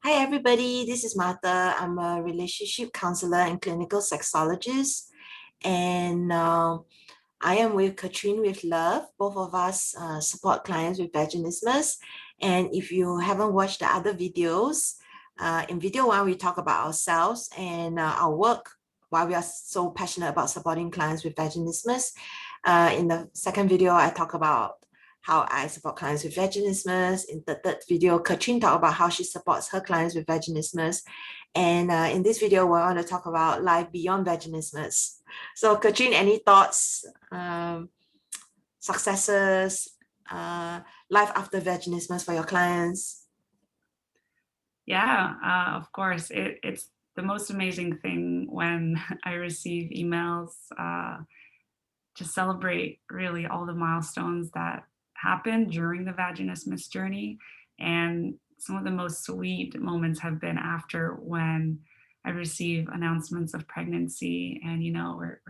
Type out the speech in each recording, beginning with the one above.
Hi, everybody. This is Martha. I'm a relationship counselor and clinical sexologist. And I am with Katrin with Love. Both of us support clients with vaginismus. And if you haven't watched the other videos, in video one, we talk about ourselves and our work, why we are so passionate about supporting clients with vaginismus. In the second video, I talk about how I support clients with vaginismus. In the third video, Katrin talked about how she supports her clients with vaginismus. And in this video, we want to talk about life beyond vaginismus. So Katrin, any thoughts, successes, life after vaginismus for your clients? Yeah, of course. It's the most amazing thing when I receive emails to celebrate really all the milestones that happened during the vaginismus journey. And some of the most sweet moments have been after when I receive announcements of pregnancy and, we're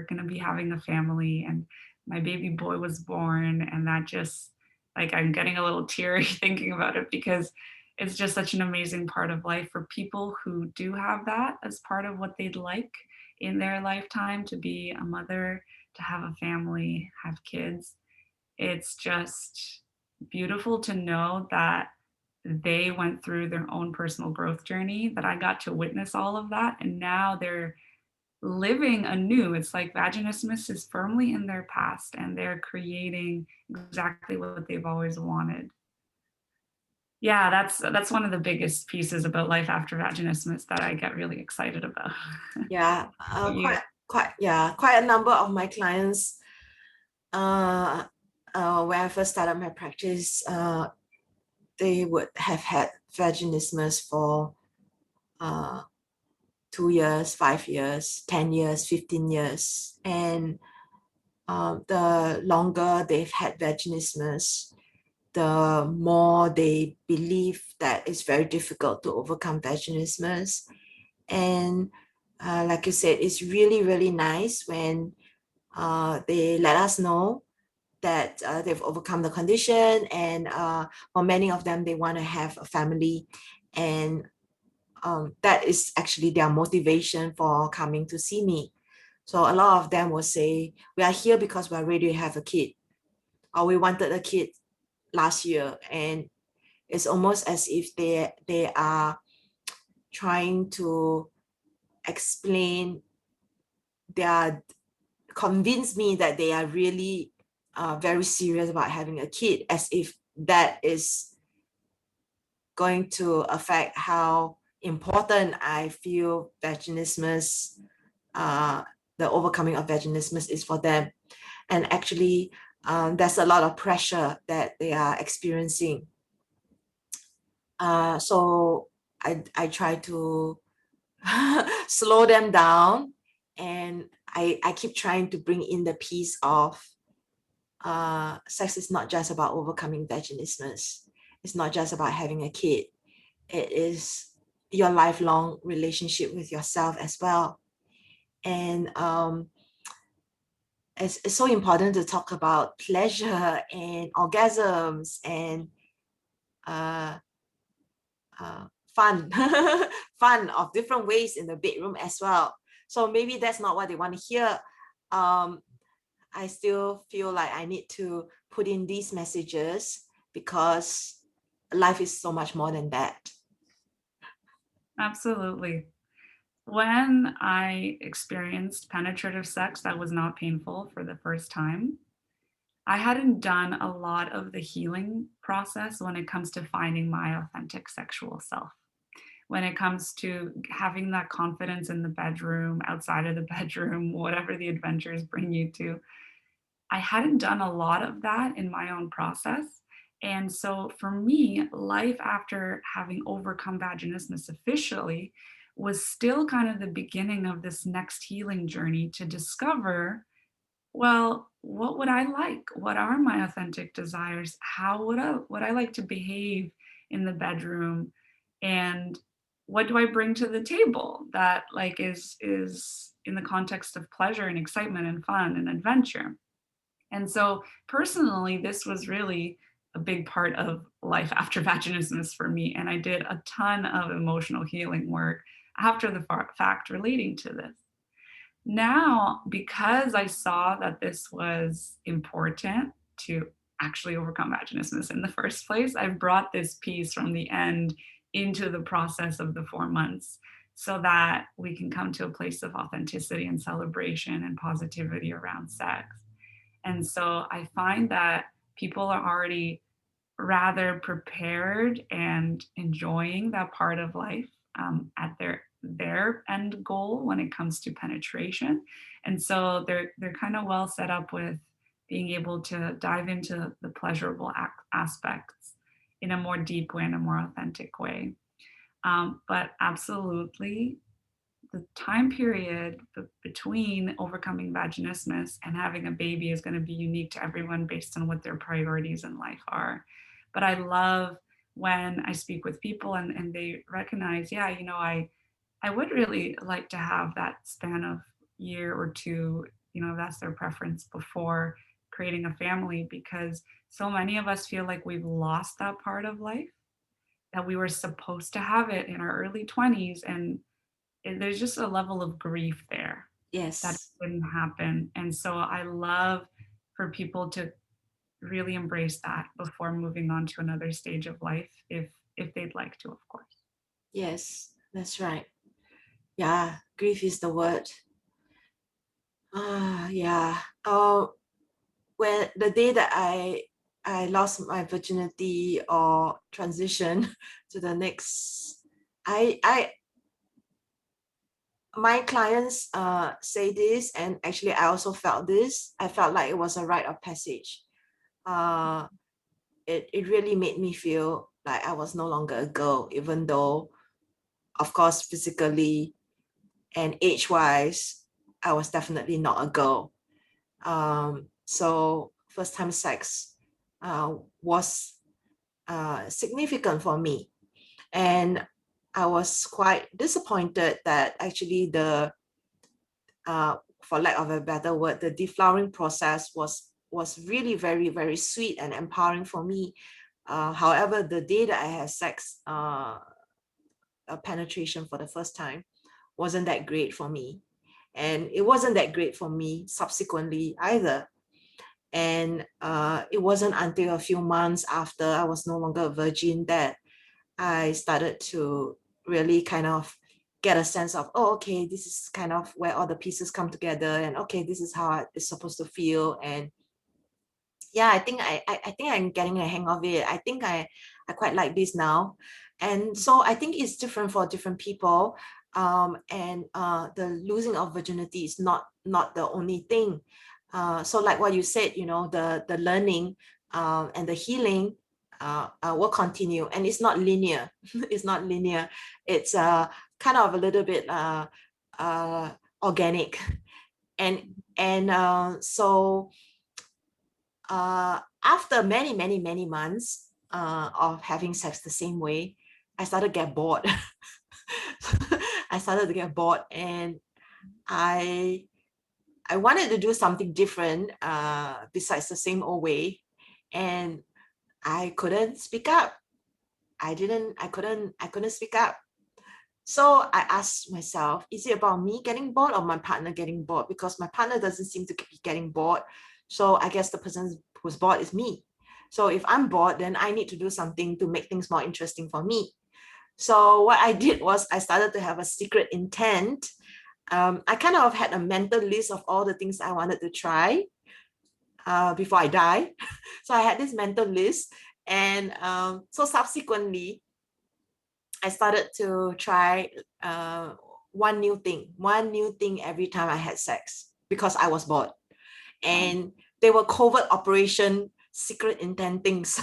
going to be having a family and my baby boy was born. And that just like, I'm getting a little teary thinking about it because it's just such an amazing part of life for people who do have that as part of what they'd like in their lifetime to be a mother, to have a family, have kids. It's just beautiful to know that they went through their own personal growth journey, that I got to witness all of that. And now they're living anew. It's like vaginismus is firmly in their past and they're creating exactly what they've always wanted. Yeah, that's one of the biggest pieces about life after vaginismus that I get really excited about. Yeah, You. quite a number of my clients. When I first started my practice, they would have had vaginismus for uh, 2 years, 5 years, 10 years, 15 years. And the longer they've had vaginismus, the more they believe that it's very difficult to overcome vaginismus. And like you said, it's really, really nice when they let us know that they've overcome the condition. And for many of them, they want to have a family. And that is actually their motivation for coming to see me. So a lot of them will say, we are here because we're ready to have a kid, or we wanted a kid last year. And it's almost as if they are trying to explain, they are convince me that they are really very serious about having a kid, as if that is going to affect how important I feel vaginismus, the overcoming of vaginismus is for them. And actually, there's a lot of pressure that they are experiencing. So I try to slow them down, and I keep trying to bring in the piece of sex is not just about overcoming vaginismus. It's not just about having a kid. It is your lifelong relationship with yourself as well. And it's so important to talk about pleasure and orgasms and uh, fun, fun of different ways in the bedroom as well. So maybe that's not what they want to hear. I still feel like I need to put in these messages because life is so much more than that. Absolutely. When I experienced penetrative sex that was not painful for the first time, I hadn't done a lot of the healing process when it comes to finding my authentic sexual self. When it comes to having that confidence in the bedroom, outside of the bedroom, whatever the adventures bring you to, I hadn't done a lot of that in my own process. And so for me, life after having overcome vaginismus officially was still kind of the beginning of this next healing journey to discover, well, what would I like? What are my authentic desires? How would I like to behave in the bedroom? And what do I bring to the table that like is in the context of pleasure and excitement and fun and adventure? And so personally, this was really a big part of life after vaginismus for me. And I did a ton of emotional healing work after the fact relating to this. Now, because I saw that this was important to actually overcome vaginismus in the first place, I've brought this piece from the end into the process of the 4 months so that we can come to a place of authenticity and celebration and positivity around sex. And so I find that people are already rather prepared and enjoying that part of life at their end goal when it comes to penetration. And so they're kind of well set up with being able to dive into the pleasurable aspects in a more deep way, in a more authentic way. But absolutely, the time period between overcoming vaginismus and having a baby is going to be unique to everyone based on what their priorities in life are. But I love when I speak with people and they recognize, yeah, I would really like to have that span of year or two, that's their preference before creating a family, because so many of us feel like we've lost that part of life, that we were supposed to have it in our early 20s, and there's just a level of grief there that it Yes. didn't happen. And so I love for people to really embrace that before moving on to another stage of life, if they'd like to, of course. Yes, that's right. Yeah, grief is the word. Yeah. When the day that I lost my virginity or transition to the next, I my clients say this, and actually I also felt this. I felt like it was a rite of passage. Uh, it really made me feel like I was no longer a girl, even though, of course, physically and age-wise, I was definitely not a girl. So first time sex was significant for me. And I was quite disappointed that actually for lack of a better word, the deflowering process was really very, very sweet and empowering for me. However, the day that I had sex, penetration for the first time, wasn't that great for me. And it wasn't that great for me subsequently either. And it wasn't until a few months after I was no longer a virgin that I started to really kind of get a sense of, oh, okay, this is kind of where all the pieces come together, and okay, this is how it's supposed to feel. And yeah, I think I'm getting a hang of it. I think I quite like this now. And so I think it's different for different people. And the losing of virginity is not the only thing. So like what you said, the learning and the healing will continue, and it's not linear. It's not linear. It's kind of a little bit organic. And so after many, many, many months of having sex the same way, I started to get bored. I started to get bored, and I wanted to do something different besides the same old way, and I couldn't speak up. I couldn't speak up. So I asked myself, is it about me getting bored or my partner getting bored? Because my partner doesn't seem to be getting bored. So I guess the person who's bored is me. So if I'm bored, then I need to do something to make things more interesting for me. So what I did was I started to have a secret intent. I kind of had a mental list of all the things I wanted to try before I die. So I had this mental list. And so subsequently, I started to try one new thing every time I had sex because I was bored. And they were covert operation, secret intent things.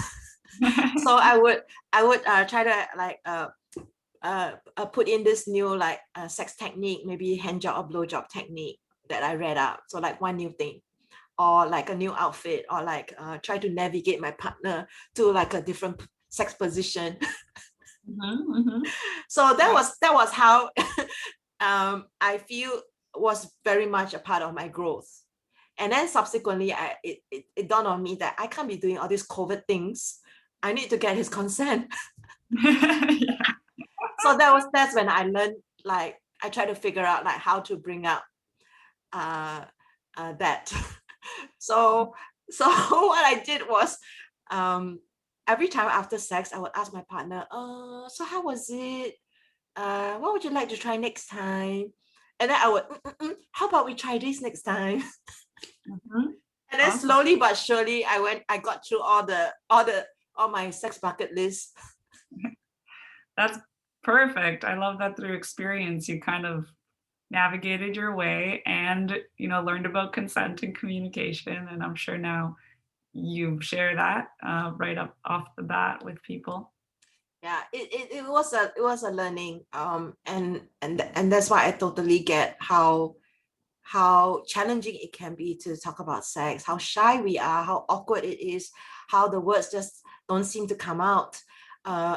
So I would try to like put in this new like sex technique, maybe hand job or blow job technique that I read out. So like one new thing, or like a new outfit, or like try to navigate my partner to like a different sex position. So that was how I feel was very much a part of my growth. And then subsequently, it dawned on me that I can't be doing all these covert things I need to get his consent. Yeah. So that's when I learned, like, I try to figure out like how to bring up that. So what I did was, every time after sex, I would ask my partner, so how was it? What would you like to try next time? And then I would, how about we try this next time? Mhm. And then Awesome. slowly but surely, I got through all my sex bucket list. That's perfect. I love that through experience, you kind of navigated your way and, learned about consent and communication. And I'm sure now you share that right up off the bat with people. Yeah, it was a learning, and that's why I totally get how challenging it can be to talk about sex, how shy we are, how awkward it is, how the words just don't seem to come out.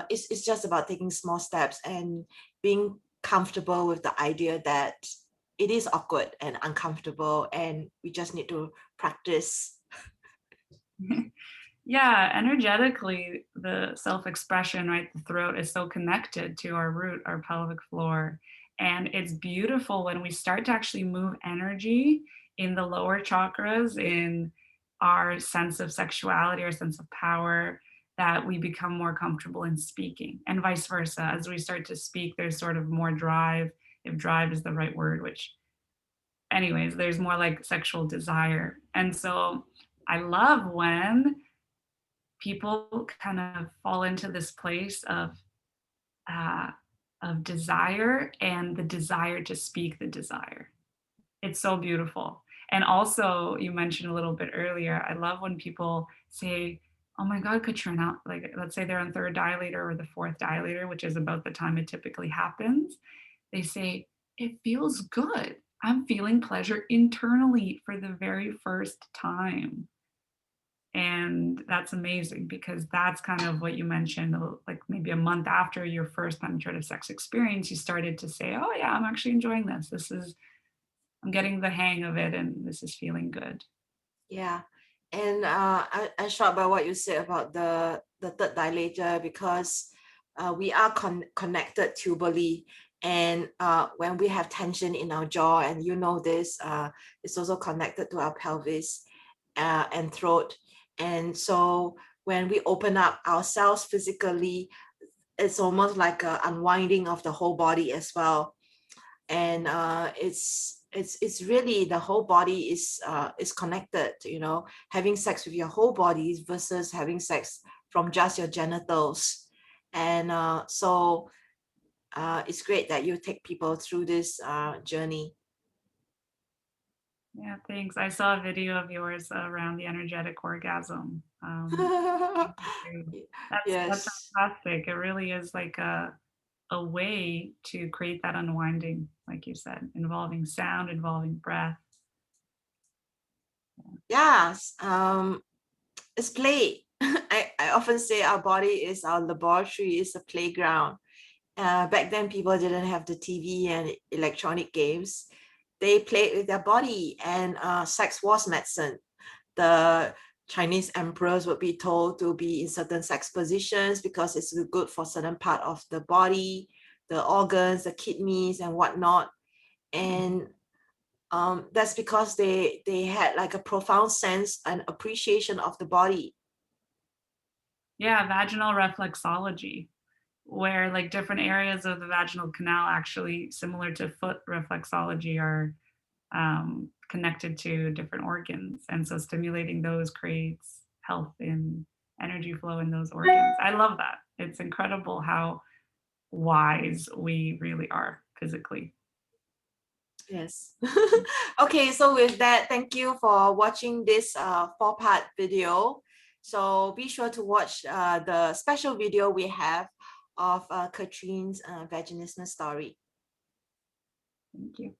It's just about taking small steps and being comfortable with the idea that it is awkward and uncomfortable, and we just need to practice. Yeah, energetically, the self-expression, right? The throat is so connected to our root, our pelvic floor. And it's beautiful when we start to actually move energy in the lower chakras, in our sense of sexuality, our sense of power, that we become more comfortable in speaking, and vice versa. As we start to speak, there's sort of more drive, if drive is the right word, which, anyways, there's more like sexual desire. And so I love when people kind of fall into this place uh, of desire and the desire to speak the desire. It's so beautiful. And also, you mentioned a little bit earlier, I love when people say, "Oh my God, Katrina," like let's say they're on third dilator or the fourth dilator, which is about the time it typically happens. They say, "It feels good. I'm feeling pleasure internally for the very first time." And that's amazing because that's kind of what you mentioned, like maybe a month after your first penetrative sex experience, you started to say, "Oh, yeah, I'm actually enjoying this. I'm getting the hang of it, and this is feeling good." Yeah, and I shocked by what you said about the third dilator, because we are connected tubally, and when we have tension in our jaw, and you know this, it's also connected to our pelvis and throat, and so when we open up ourselves physically, it's almost like a unwinding of the whole body as well. And it's really the whole body is connected, having sex with your whole body versus having sex from just your genitals. And so it's great that you take people through this journey. Yeah, thanks. I saw a video of yours around the energetic orgasm. That's Yes. fantastic. It really is like a way to create that unwinding, like you said, involving sound, involving breath. Yes. It's play. I often say our body is our laboratory, is a playground. Back then, people didn't have the TV and electronic games. They played with their body, and sex was medicine. The Chinese emperors would be told to be in certain sex positions because it's good for certain part of the body, the organs, the kidneys, and whatnot. And that's because they had like a profound sense and appreciation of the body. Yeah, vaginal reflexology, where like different areas of the vaginal canal, actually similar to foot reflexology, are connected to different organs. And so stimulating those creates health in energy flow in those organs. I love that. It's incredible how wise we really are physically. Yes. Okay, so with that, thank you for watching this 4-part video. So be sure to watch the special video we have of Katrin's vaginismus story. Thank you.